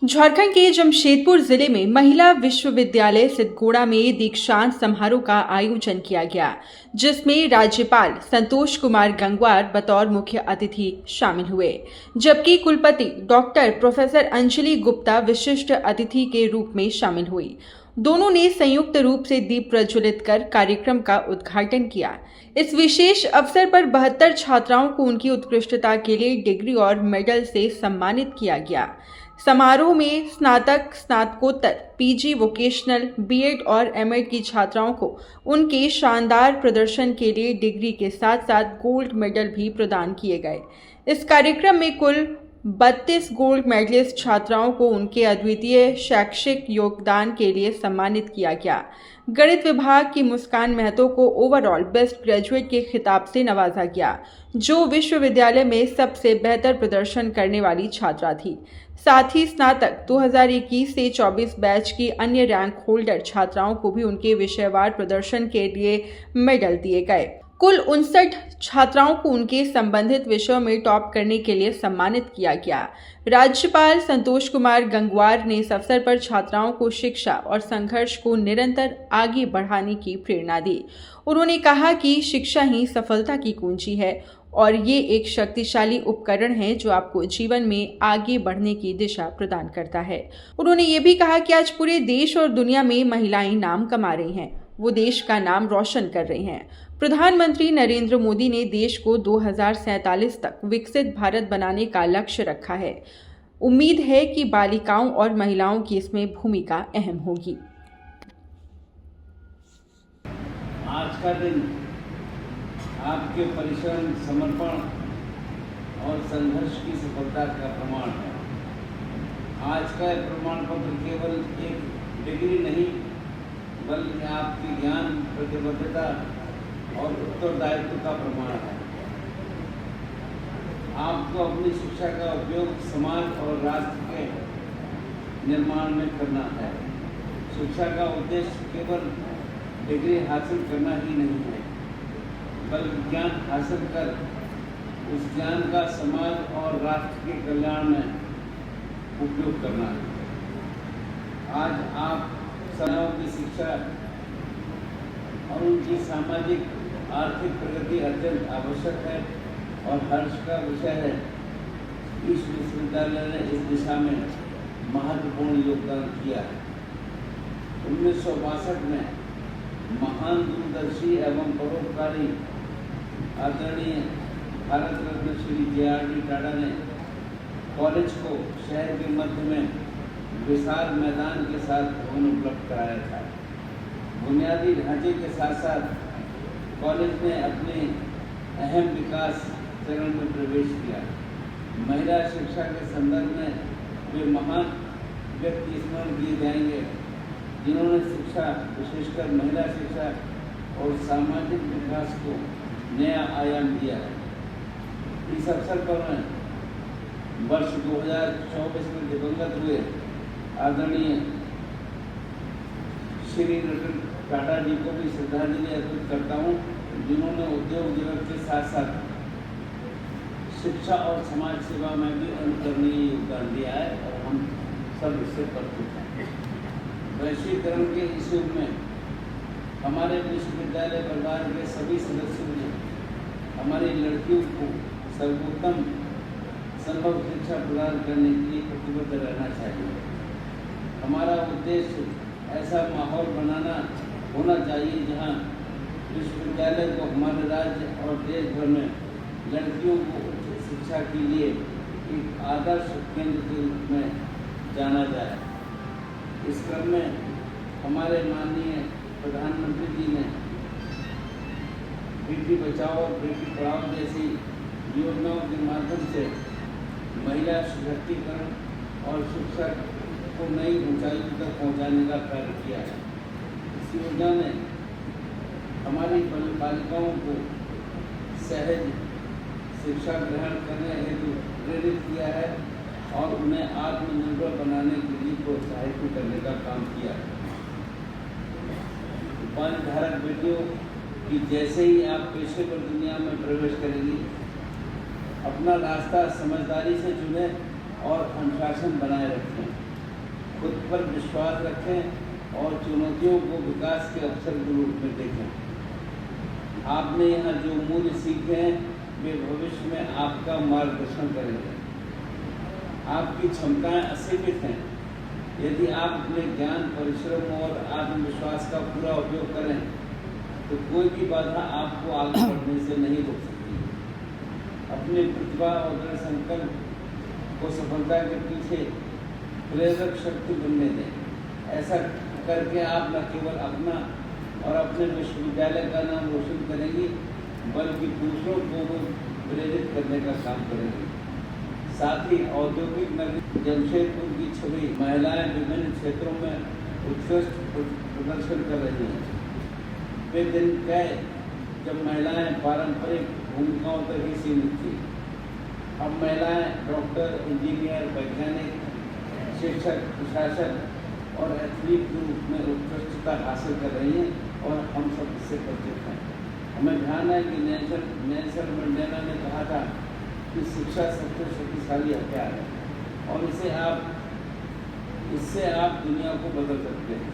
झारखंड के जमशेदपुर जिले में महिला विश्वविद्यालय सिद्धगोड़ा में दीक्षांत समारोह का आयोजन किया गया, जिसमें राज्यपाल संतोष कुमार गंगवार बतौर मुख्य अतिथि शामिल हुए, जबकि कुलपति डॉक्टर प्रोफेसर अंजलि गुप्ता विशिष्ट अतिथि के रूप में शामिल हुई। दोनों ने संयुक्त रूप से दीप प्रज्वलित कर कार्यक्रम का उद्घाटन किया। इस विशेष अवसर पर 72 छात्राओं को उनकी उत्कृष्टता के लिए डिग्री और मेडल से सम्मानित किया गया। समारोह में स्नातक, स्नातकोत्तर, पीजी, वोकेशनल, बीएड और एमएड की छात्राओं को उनके शानदार प्रदर्शन के लिए डिग्री के साथ साथ गोल्ड मेडल भी प्रदान किए गए। इस कार्यक्रम में कुल 32 गोल्ड मेडलिस्ट छात्राओं को उनके अद्वितीय शैक्षिक योगदान के लिए सम्मानित किया गया। गणित विभाग की मुस्कान महतो को ओवरऑल बेस्ट ग्रेजुएट के खिताब से नवाजा गया, जो विश्वविद्यालय में सबसे बेहतर प्रदर्शन करने वाली छात्रा थी। साथ ही स्नातक 2021 से 24 बैच की अन्य रैंक होल्डर छात्राओं को भी उनके विषयवार प्रदर्शन के लिए मेडल दिए गए। कुल 59 छात्राओं को उनके संबंधित विषयों में टॉप करने के लिए सम्मानित किया गया। राज्यपाल संतोष कुमार गंगवार ने इस अवसर पर छात्राओं को शिक्षा और संघर्ष को निरंतर आगे बढ़ाने की प्रेरणा दी। उन्होंने कहा कि शिक्षा ही सफलता की कुंजी है और ये एक शक्तिशाली उपकरण है जो आपको जीवन में आगे बढ़ने की दिशा प्रदान करता है। उन्होंने ये भी कहा कि आज पूरे देश और दुनिया में महिलाएं नाम कमा रही हैं, वो देश का नाम रोशन कर रही हैं। प्रधानमंत्री नरेंद्र मोदी ने देश को 2047 तक विकसित भारत बनाने का लक्ष्य रखा है। उम्मीद है कि बालिकाओं और महिलाओं की इसमें भूमिका अहम होगी। आज का दिन आपके परिश्रम, समर्पण और संघर्ष की सफलता का प्रमाण है। आज का प्रमाण पत्र केवल एक डिग्री नहीं, बल्कि आपकी ज्ञान, प्रतिबद्धता और उत्तरदायित्व का प्रमाण है। आपको अपनी शिक्षा का उपयोग समाज और राष्ट्र के निर्माण में करना है। शिक्षा का उद्देश्य केवल डिग्री हासिल करना ही नहीं है, बल्कि ज्ञान हासिल कर उस ज्ञान का समाज और राष्ट्र के कल्याण में उपयोग करना है। आज आप सभी की शिक्षा और उनकी सामाजिक आर्थिक प्रगति अत्यंत आवश्यक है और हर्ष का विषय है। इस विश्वविद्यालय ने इस दिशा में महत्वपूर्ण योगदान किया है। 1962 में महान दूरदर्शी एवं परोपकारी आदरणीय भारत रत्न श्री जे.आर.डी. टाटा ने कॉलेज को शहर के मध्य में विशाल मैदान के साथ भवन उपलब्ध कराया था। बुनियादी ढांचे के साथ साथ कॉलेज ने अपने अहम विकास चरण में प्रवेश किया। महिला शिक्षा के संदर्भ में वे महान व्यक्ति स्मरण किए जाएंगे, जिन्होंने शिक्षा, विशेषकर महिला शिक्षा और सामाजिक विकास को नया आयाम दिया है। इस अवसर पर मैं वर्ष 2024 में दिवंगत हुए आदरणीय श्री रतन टाटा जी को भी श्रद्धांजलि अर्पित करता हूँ, जिन्होंने उद्योग जगत के साथ साथ शिक्षा और समाज सेवा में भी अनुकरणीय योगदान दिया है और हम सब इससे परिचित हैं। वैश्वीकरण के इस युग में हमारे विश्वविद्यालय परिवार के सभी सदस्यों ने हमारी लड़कियों को सर्वोत्तम संभव शिक्षा प्रदान करने के लिए प्रतिबद्ध रहना चाहिए। हमारा उद्देश्य ऐसा माहौल बनाना होना चाहिए जहां विश्वविद्यालय को हमारे राज्य और देश भर में लड़कियों को उच्च शिक्षा के लिए एक आदर्श केंद्र के रूप में जाना जाए। इस क्रम में हमारे माननीय प्रधानमंत्री जी ने बेटी बचाओ और बेटी पढ़ाओ जैसी योजनाओं के माध्यम से महिला सशक्तिकरण और शिक्षा को नई ऊंचाइयों तक पहुंचाने का कार्य किया है। इस योजना ने हमारी बालिकाओं को सहज शिक्षा ग्रहण करने हेतु प्रेरित किया है और उन्हें आत्मनिर्भर बनाने के लिए प्रोत्साहित करने का काम किया है। वनधारक बेटियों की जैसे ही आप पेशेवर दुनिया में प्रवेश करेंगी, अपना रास्ता समझदारी से चुनें और अनुशासन बनाए रखें। खुद पर विश्वास रखें और चुनौतियों को विकास के अवसर के रूप में देखें। आपने यहाँ जो मूल्य सीखे हैं वे भविष्य में आपका मार्गदर्शन करेंगे। आपकी क्षमताएं असीमित हैं। यदि आप अपने ज्ञान, परिश्रम और आत्मविश्वास का पूरा उपयोग करें तो कोई भी बाधा आपको आगे बढ़ने से नहीं रोक सकती। अपनी प्रतिभा और दृढ़ संकल्प को सफलता के पीछे प्रेरक शक्ति बनने दें। ऐसा करके आप न केवल अपना और अपने विश्वविद्यालय का नाम रोशन करेंगी बल्कि दूसरों को भी प्रेरित करने का काम करेंगी। साथ ही औद्योगिक नगरी जमशेदपुर की छवि महिलाएं विभिन्न क्षेत्रों में उत्कृष्ट प्रदर्शन कर रही हैं। वे दिन गए जब महिलाएं पारंपरिक भूमिकाओं तक ही सीमित थी। अब महिलाएं डॉक्टर, इंजीनियर, वैज्ञानिक, शिक्षक, प्रशासक और एथलीट के रूप में उत्कृष्टता हासिल कर रही हैं और हम सब इससे परिचित हैं। हमें ध्यान है कि नेल्सन मंडेला ने कहा था कि शिक्षा सबसे शक्तिशाली हथियार है और इससे आप दुनिया को बदल सकते हैं।